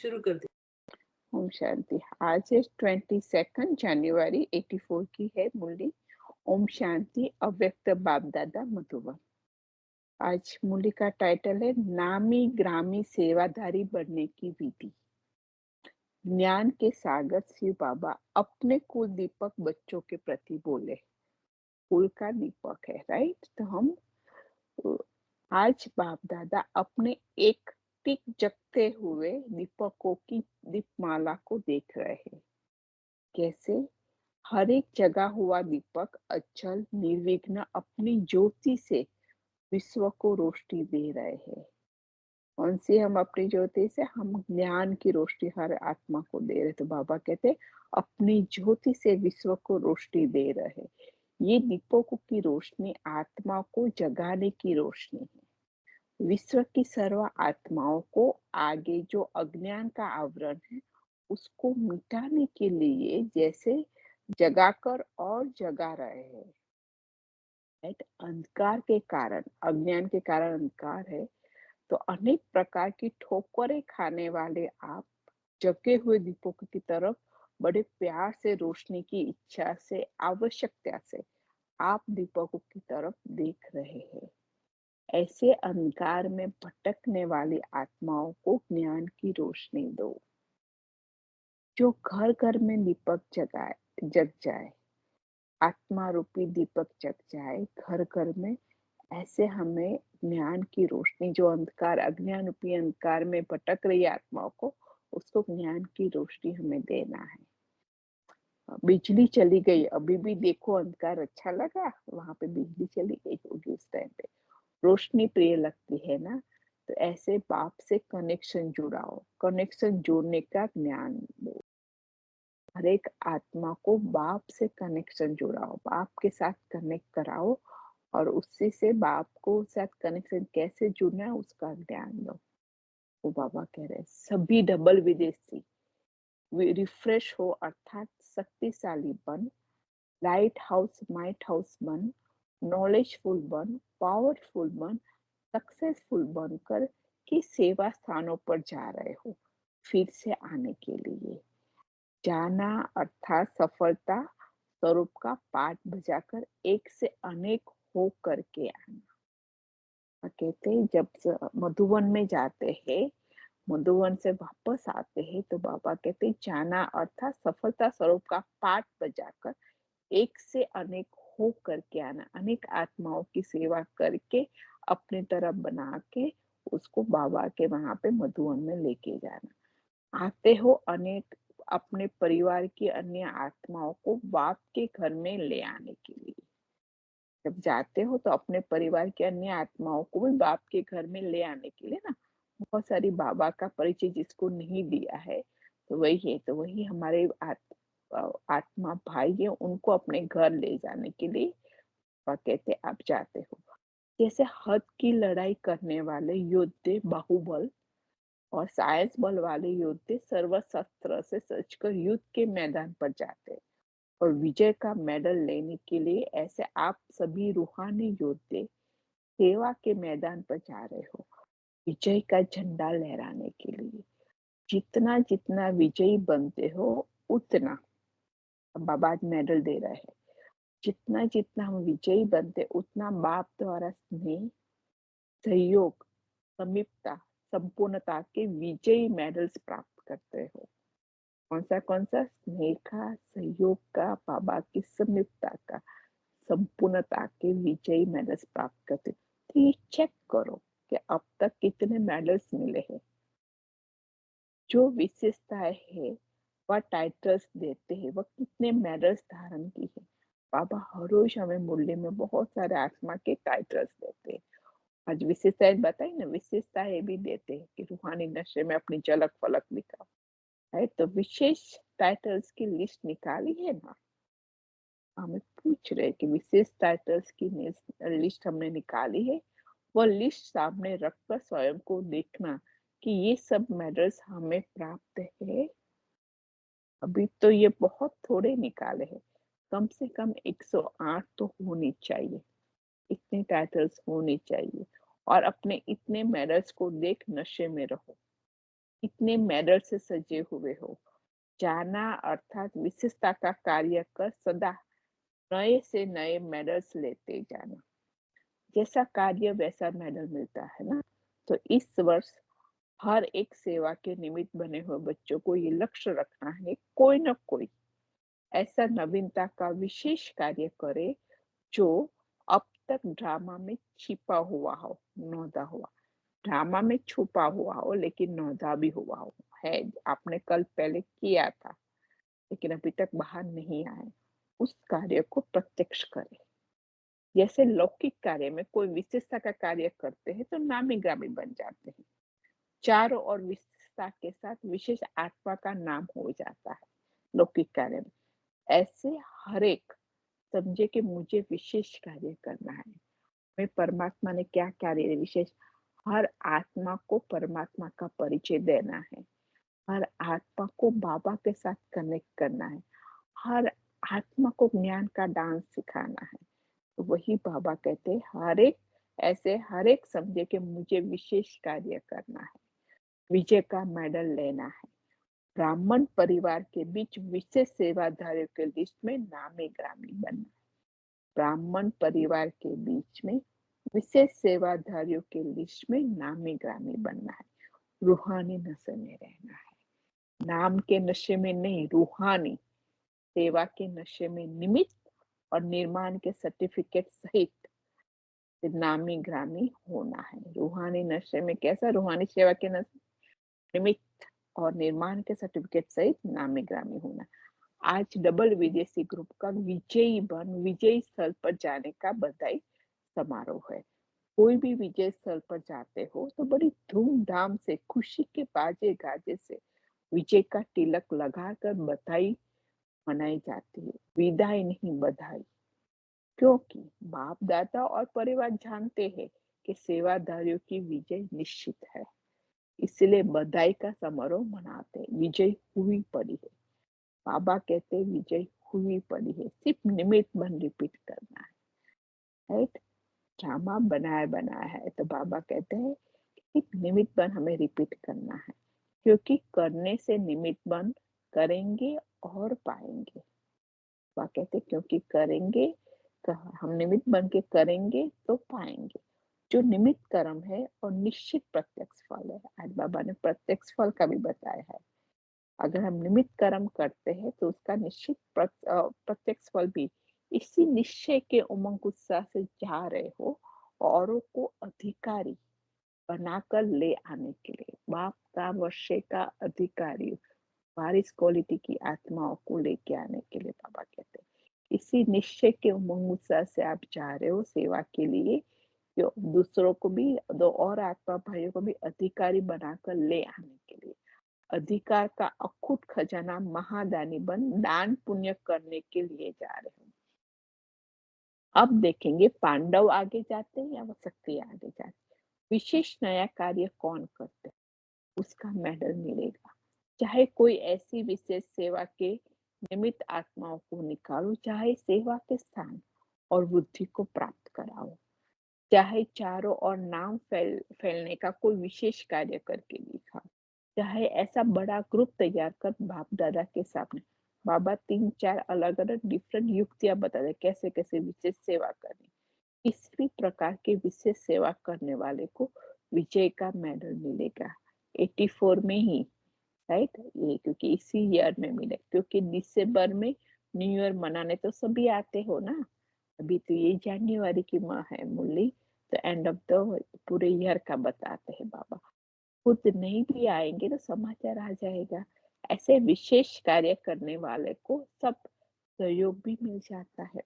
शुरू कर दे। ओम शांति। आज है 22 जनवरी 84 की है मुरली। ओम शांति। अव्यक्त बाप दादा मधुबन। आज मुरली का टाइटल है नामी ग्रामी सेवाधारी बनने की विधि। ज्ञान के सागर शिव बाबा अपने कुल दीपक बच्चों के प्रति बोले। कुल का दीपक है, राइट। तो हम आज बाप दादा अपने एक टिक जगते हुए दीपकों की दीपमाला को देख रहे हैं। कैसे हर एक जगा हुआ दीपक अचल निर्विघ्न अपनी ज्योति से विश्व को रोशनी दे रहे हैं। कौन सी? हम अपनी ज्योति से हम ज्ञान की रोशनी हर आत्मा को दे रहे। तो बाबा कहते अपनी ज्योति से विश्व को रोशनी दे रहे। ये दीपकों की रोशनी आत्मा को जगाने की रोशनी है। विश्व की सर्व आत्माओं को आगे जो अज्ञान का आवरण है उसको मिटाने के लिए जैसे जगाकर और जगा रहे हैं। राइट। अंधकार के कारण, अज्ञान के कारण अंधकार है, तो अनेक प्रकार की ठोकरें खाने वाले आप जगे हुए दीपकों की तरफ बड़े प्यार से, रोशनी की इच्छा से, आवश्यकता से आप दीपकों की तरफ देख रहे हैं। ऐसे अंधकार में भटकने वाली आत्माओं को ज्ञान की रोशनी दो। जो घर घर में दीपक जग जाए, आत्मा रूपी दीपक जग जाए घर घर में। ऐसे हमें ज्ञान की रोशनी, जो अंधकार, अज्ञान रूपी अंधकार में भटक रही आत्माओं को, उसको ज्ञान की रोशनी हमें देना है। बिजली चली गई, अभी भी देखो अंधकार अच्छा लगा, वहां पे बिजली चली गई होगी उस टाइम पे, रोशनी प्रिय लगती है ना। तो ऐसे बाप से कनेक्शन जुड़ाओ, कनेक्शन जोड़ने का ज्ञान दो। हर एक आत्मा को बाप से कनेक्शन जुड़ाओ, बाप के साथ कनेक्ट कराओ और उससे से बाप को साथ कनेक्शन कैसे जुड़ना है उसका ज्ञान दो। वो बाबा कह रहे सभी डबल विदेशी रिफ्रेश हो, अर्थात शक्तिशाली बन, लाइट हाउस माइट हाउस बन, नॉलेजफुल बन, पावरफुल बन, सक्सेसफुल बनकर कि सेवा स्थानों पर जा रहे हो फिर से आने के लिए। जाना अर्थात सफलता स्वरूप का पाठ बजाकर एक से अनेक हो करके आना। कहते जब मधुवन में जाते हैं, मधुवन से वापस आते हैं, तो बाबा कहते जाना अर्थात सफलता स्वरूप का पाठ बजाकर एक से अनेक हो करके आना, अनेक आत्माओं की सेवा करके अपने तरफ बना के उसको बाबा के वहां पे मधुवन में लेके जाना। आते हो अनेक अपने परिवार की अन्य आत्माओं को बाप के घर में ले आने के लिए। जब जाते हो तो अपने परिवार की अन्य आत्माओं को भी बाप के घर में ले आने के लिए ना। बहुत सारी बाबा का परिचय जिसको नहीं दिया है तो वही है, तो वही हमारे आत्मा भाई है, उनको अपने घर ले जाने के लिए वह कहते आप जाते हो। जैसे हद की लड़ाई करने वाले योद्धे बाहुबल और साहस बल वाले योद्धे सर्वशस्त्र से सजकर युद्ध के मैदान पर जाते और विजय का मेडल लेने के लिए, ऐसे आप सभी रूहानी योद्धे सेवा के मैदान पर जा रहे हो विजय का झंडा लहराने के लिए। जितना जितना विजयी बनते हो उतना, बाबा आज मेडल दे रहे हैं, जितना जितना हम विजयी बनते उतना बाप द्वारा स्नेह, सहयोग, समीपता, संपूर्णता के विजयी मेडल्स प्राप्त करते हो। कौन सा? स्नेह का, सहयोग का, बाबा की समीपता का, संपूर्णता के विजयी मेडल्स प्राप्त करते हो। तो ये चेक करो कि अब तक कितने मेडल्स मिले हैं। जो विशेषताएं है वह टाइटल्स देते हैं, वह कितने मेडल्स धारण की है। बाबा हर रोज हमें मूल्य में बहुत सारे आत्मा के टाइटल्स देते हैं। आज विशेषताएं बताई ना, विशेषताएं भी देते हैं कि रूहानी नशे में अपनी झलक फलक दिखाओ है। तो विशेष टाइटल्स की लिस्ट निकाली है ना, हमें पूछ रहे कि विशेष टाइटल्स की लिस्ट हमने निकाली है। वह लिस्ट सामने रखकर स्वयं को देखना कि ये सब मेडल्स हमें प्राप्त है। अभी तो ये बहुत थोड़े निकाले हैं, कम से कम 108 तो होनी चाहिए, इतने टाइटल्स होने चाहिए। और अपने इतने मेडल्स को देख नशे में रहो इतने मेडल से सजे हुए हो। जाना अर्थात विशेषता का कार्य कर सदा नए से नए मेडल्स लेते जाना। जैसा कार्य वैसा मेडल मिलता है ना। तो इस वर्ष हर एक सेवा के निमित्त बने हुए बच्चों को ये लक्ष्य रखना है, कोई न कोई ऐसा नवीनता का विशेष कार्य करे जो अब तक ड्रामा में छिपा हुआ हो, नौंधा हुआ। ड्रामा में छुपा हुआ हो लेकिन नौंधा भी हुआ हो, है आपने कल पहले किया था लेकिन अभी तक बाहर नहीं आए, उस कार्य को प्रत्यक्ष करें। जैसे लौकिक कार्य में कोई विशेषता का कार्य करते हैं तो नामी ग्रामी बन जाते हैं। चारों ओर विशेषता के साथ विशेष आत्मा का नाम हो जाता है लौकिक कार्य में। ऐसे हर एक समझे कि मुझे विशेष कार्य करना है, मैं परमात्मा ने क्या कार्य विशेष, हर आत्मा को परमात्मा का परिचय देना है, हर आत्मा को बाबा के साथ कनेक्ट करना है, हर आत्मा को ज्ञान का डांस सिखाना है। तो वही बाबा कहते हैं हर एक ऐसे हर एक समझे कि मुझे विशेष कार्य करना है, विजय का मेडल लेना है। ब्राह्मण परिवार के बीच विशेष सेवाधारियों के लिस्ट में नामी ग्रामी बनना है। ब्राह्मण परिवार के बीच में विशेष सेवाधारियों के लिस्ट में नामी ग्रामी बनना है। रूहानी नशे में रहना है, नाम के नशे में नहीं, रूहानी सेवा के नशे में निमित्त और निर्माण के सर्टिफिकेट सहित नामी ग्रामी होना है। रूहानी नशे में कैसा, रूहानी सेवा के नशे निमित्त और निर्माण के सर्टिफिकेट सहित नामी ग्रामी होना। आज डबल विदेशी ग्रुप का विजयी बन विजयी स्थल पर जाने का बधाई समारोह है। कोई भी विजय स्थल पर जाते हो तो बड़ी धूमधाम से खुशी के बाजे गाजे से विजय का तिलक लगाकर बधाई मनाई जाती है, विदाई नहीं बधाई। क्योंकि बाप दादा और परिवार जानते हैं कि सेवाधारियों की विजय निश्चित है, इसलिए बधाई का समारोह मनाते हैं। विजय हुई पड़ी है, बाबा कहते हैं विजय हुई पड़ी है, सिर्फ निमित्त बन रिपीट करना है, राइट। ड्रामा बनाया बनाया है तो बाबा कहते हैं सिर्फ निमित्त बन हमें रिपीट करना है, क्योंकि करने से निमित्त बन करेंगे और पाएंगे। बाबा कहते क्योंकि करेंगे, हम निमित्त बन के करेंगे तो पाएंगे। जो निमित्त कर्म है और निश्चित प्रत्यक्ष फल है। आज बाबा ने प्रत्यक्ष फल का भी बताया है। अगर हम निमित्त कर्म करते हैं तो उसका निश्चित प्रत्यक्ष फल भी। इसी निश्चय के उमंग उत्साह से जा रहे हो औरों को अधिकारी बनाकर ले आने के लिए, बाप का वर्षे का अधिकारी वारिस क्वालिटी की आत्माओं को लेके आने के लिए बाबा कहते हैं इसी निश्चय के उमंग उत्साह से आप जा रहे हो सेवा के लिए, जो दूसरों को भी, दो और आत्मा भाइयों को भी अधिकारी बनाकर ले आने के लिए। अधिकार का अखुट खजाना महादानी बन दान पुण्य करने के लिए जा रहे हो। अब देखेंगे पांडव आगे जाते हैं या शक्ति आगे जाते हैं। विशेष नया कार्य कौन करते हैं उसका मेडल मिलेगा। चाहे कोई ऐसी विशेष सेवा के निमित्त आत्माओं को निकालो, चाहे सेवा के स्थान और बुद्धि को प्राप्त कराओ, चाहे चारों ओर नाम फैलने का कोई विशेष कार्य करके दिखा, चाहे ऐसा बड़ा ग्रुप तैयार कर बाप दादा के सामने। बाबा 3-4 अलग अलग डिफरेंट युक्तियां बताते कैसे कैसे विशेष सेवा करनी। किसी भी प्रकार की विशेष सेवा करने वाले को विजय का मेडल मिलेगा 84 में ही, राइट। ये क्योंकि इसी ईयर में मिले, क्योंकि दिसंबर में न्यू ईयर मनाने तो सभी आते हो ना। अभी तो ये जनवरी की माह है मुरली, तो एंड ऑफ द पूरे ईयर का बताते हैं बाबा। खुद नहीं भी आएंगे तो समाचार आ जाएगा। ऐसे विशेष कार्य करने वाले को सब सहयोग भी मिल जाता है।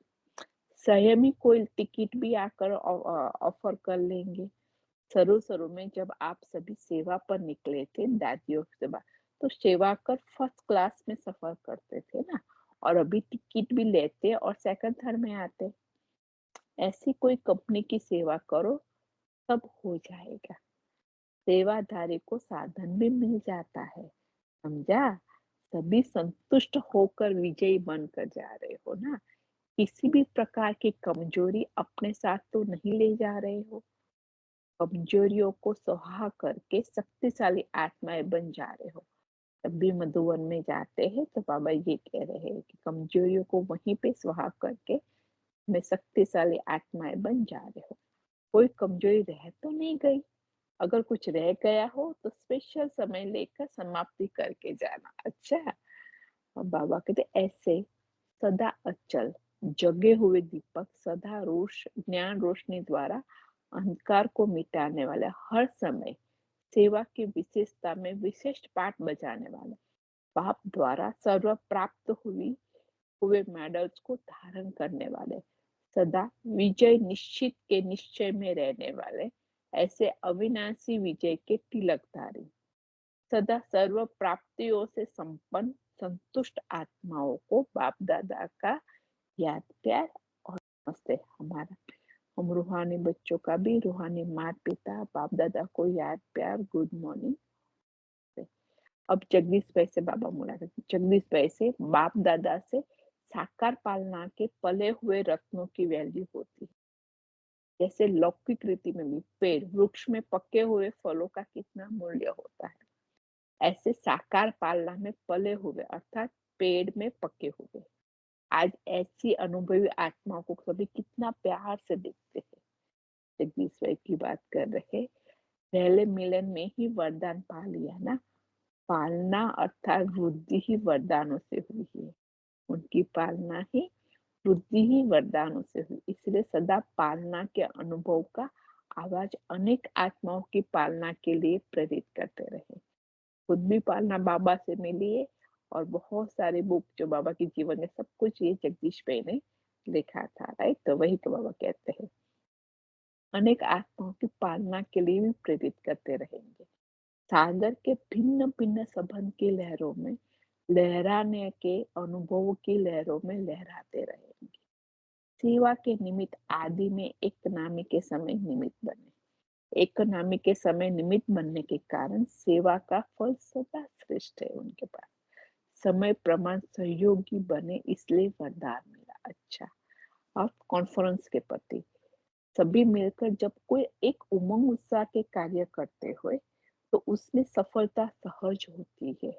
संयमी कोई टिकट भी आकर ऑफर कर लेंगे। शुरू में जब आप सभी सेवा पर निकले थे दादियों से तो सेवा कर फर्स्ट क्लास में सफर करते थे ना, और अभी टिकट भी लेते और सेकंड थर्ड में आते। ऐसी कोई कंपनी की सेवा करो, सब हो जाएगा। सेवाधारी को साधन भी मिल जाता है, समझा। सभी संतुष्ट होकर विजयी बनकर जा रहे हो ना। किसी भी प्रकार की कमजोरी अपने साथ तो नहीं ले जा रहे हो। कमजोरियों को सहा करके शक्तिशाली आत्माएं बन जा रहे हो। तब भी मधुवन में जाते हैं तो बाबा ये कह रहे हैं कि कमजोरियों को वहीं पे सुहा करके मैं शक्तिशाली आत्माएं बन जा रहे हो। कोई कमजोरी रह तो नहीं गई, अगर कुछ रह गया हो तो स्पेशल समय लेकर समाप्ति करके जाना। अच्छा, और बाबा कहते ऐसे सदा अचल जगे हुए दीपक सदा ज्ञान रोशनी द्वारा अंधकार को मिटाने वाले, हर समय सेवा की विशेषता में विशिष्ट पाठ बजाने वाले, बाप द्वारा सर्व प्राप्त हुए मेडल्स को धारण करने वाले, सदा विजय निश्चित के निश्चय में रहने वाले, ऐसे अविनाशी विजय के तिलकधारी, सदा सर्व प्राप्तियों से संपन्न संतुष्ट आत्माओं को बाप दादा का याद प्यार और नमस्ते। हमारा हम रूहानी बच्चों का भी रूहानी माता पिता बाप दादा को याद प्यार गुड मॉर्निंग। अब जगदीश भाई से बाबा मुलाकात। जगदीश भाई से बाप दादा से साकार पालना के पले हुए रत्नों की वैल्यू होती है। जैसे लौकिक रीति में भी पेड़ वृक्ष में पके हुए फलों का कितना मूल्य होता है, ऐसे साकार पालना में पले हुए अर्थात पेड़ में पके हुए आज ऐसी अनुभवी आत्माओं को सभी कितना प्यार से देखते हैं। जगदीश भाई की बात कर रहे, पहले मिलन में ही वरदान पा लिया ना, पालना अर्थात वृद्धि ही वरदानों से हुई है। उनकी पालना ही वृद्धि ही वरदानों से हुई, इसलिए सदा पालना के अनुभव का आवाज अनेक आत्माओं की पालना के लिए प्रेरित करते रहे। खुद भी पालना बाबा से मिली है और बहुत सारे बुक जो बाबा के जीवन में सब कुछ ये जगदीश भाई ने लिखा था, राइट। तो वही तो बाबा कहते हैं अनेक आत्माओं की पालना के लिए भी प्रेरित करते रहेंगे। सागर के भिन्न भिन्न संबंध की लहरों में लहराने के अनुभवों की लहरों में लहराते रहेंगे। सेवा के निमित्त आदि में एक नामी के समय निमित्त बने, एक नामी के समय निमित्त बनने के कारण सेवा का फल सदा श्रेष्ठ है उनके पास। समय प्रमाण सहयोगी बने इसलिए वरदान मिला। अच्छा, अब कॉन्फ्रेंस के प्रति सभी मिलकर जब कोई एक उमंग उत्साह के कार्य करते हुए तो उसमें सफलता सहज होती है।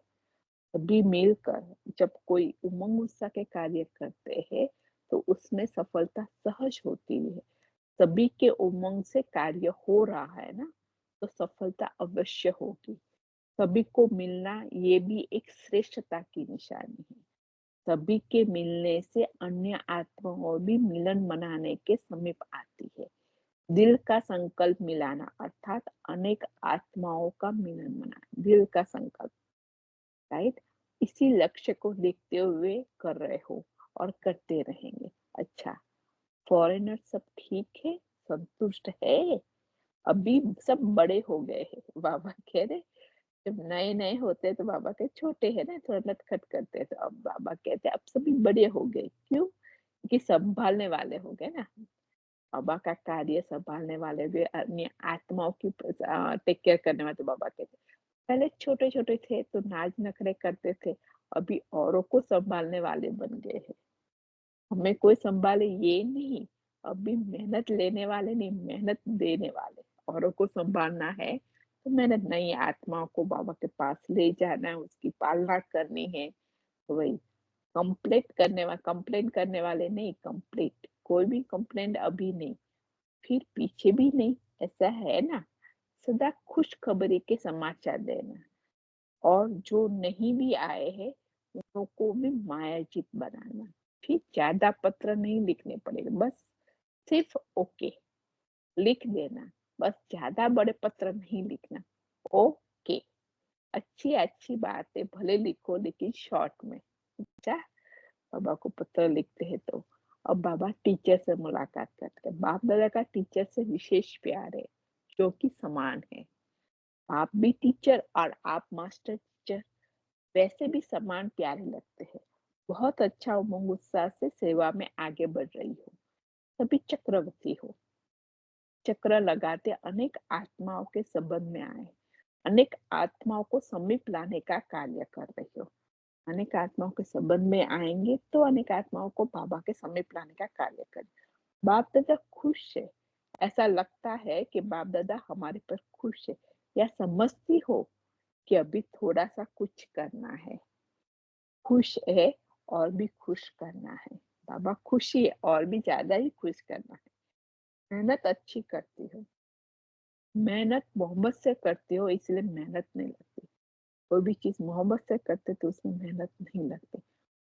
सभी मिलकर जब कोई उमंग उत्साह के कार्य करते हैं तो उसमें सफलता सहज होती है। सभी के उमंग से कार्य हो रहा है ना, तो सफलता अवश्य होगी। सभी को मिलना ये भी एक श्रेष्ठता की निशानी है। सभी के मिलने से अन्य आत्माओं भी मिलन मनाने के समीप आती है। दिल का संकल्प मिलाना अर्थात अनेक आत्माओं का मिलन मनाना, दिल का संकल्प, राइट। इसी लक्ष्य को देखते हुए कर रहे हो और करते रहेंगे। अच्छा, फॉरेनर सब ठीक है, संतुष्ट है? अभी सब बड़े हो गए हैं, बाबा कह रहे। जब नए नए होते तो बाबा के छोटे है ना, थोड़ा नटखट करते, तो अब बाबा कहते अब सभी बड़े हो गए। क्यों? कि संभालने वाले हो गए ना, बाबा का कार्य संभालने वाले भी, अन्य आत्माओं की टेक केयर करने वाले। तो बाबा कहते पहले छोटे छोटे थे तो नाच नखरे करते थे, अभी औरों को संभालने वाले बन गए हैं। हमें कोई संभाले ये नहीं, अभी मेहनत लेने वाले नहीं, मेहनत देने वाले। औरों को संभालना है तो मेहनत नहीं, आत्माओं को बाबा के पास ले जाना है, उसकी पालना करनी है। तो वही कंप्लेंट करने वाले नहीं, कंप्लीट। कोई भी कंप्लेंट अभी नहीं, फिर पीछे भी नहीं, ऐसा है ना। सदा खुशखबरी के समाचार देना, और जो नहीं भी आए हैं उनको भी मायाजित बनाना। फिर ज्यादा पत्र नहीं लिखने पड़ेगा, बस सिर्फ ओके लिख देना, बस ज्यादा बड़े पत्र नहीं लिखना। ओके, अच्छी अच्छी बातें भले लिखो लेकिन शॉर्ट में। अच्छा, बाबा को पत्र लिखते हैं तो अब बाबा टीचर से मुलाकात करते हैं। बाप दादा का टीचर से विशेष प्यार है, जो कि समान है। आप भी टीचर और आप मास्टर टीचर वैसे भी समान प्यारे लगते हैं। बहुत अच्छा उमंग उत्साह से सेवा में आगे बढ़ रही हो, सभी चक्रवर्ती हो। चक्र लगाते अनेक आत्माओं के संबंध में आए, अनेक आत्माओं को समीप लाने का कार्य कर रही हो। अनेक आत्माओं के संबंध में आएंगे तो अनेक आत्माओं को बाबा के समीप लाने का कार्य करें। बाप दादा खुश है, ऐसा लगता है कि बाप दादा हमारे पर खुश है या समझती हो कि अभी थोड़ा सा कुछ करना है, खुश है और भी खुश करना है। बाबा खुशी है और भी ज्यादा ही खुश करना है। मेहनत अच्छी करती हो, मेहनत मोहब्बत से करते हो इसलिए मेहनत नहीं लगती। कोई भी चीज मोहब्बत से करते तो उसमें मेहनत नहीं लगती।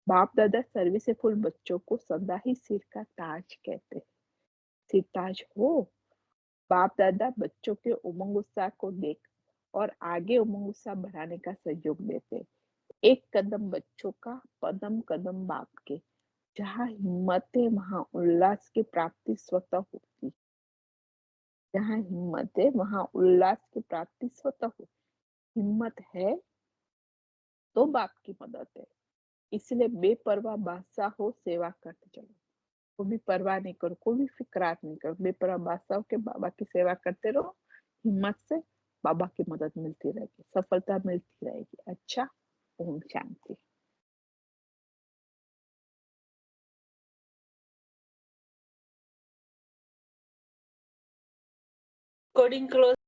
बाप दादा सर्विसफुल बच्चों को सदा ही सिर का ताज कहते हैं। सिर ताज हो। बाप दादा बच्चों के उमंग उत्साह को देख और आगे उमंग उत्साह बढ़ाने का सहयोग देते हैं। एक कदम बच्चों का, कदम कदम बाप के। जहाँ हिम्मत है वहां उल्लास की प्राप्ति स्वतः होती। जहाँ हिम्मत है वहां उल्लास की प्राप्ति स्वतः होती। हिम्मत है तो बाप की मदद है। इसलिए बेपरवाह बादशाह हो, सेवा करते चलो। कोई भी परवाह नहीं करो, कोई भी फिक्रात नहीं करो, बेपरवाह बादशाह के बाबा की सेवा करते रहो। हिम्मत से बाबा की मदद मिलती रहेगी, सफलता मिलती रहेगी। अच्छा, ओम शांति। Coding close.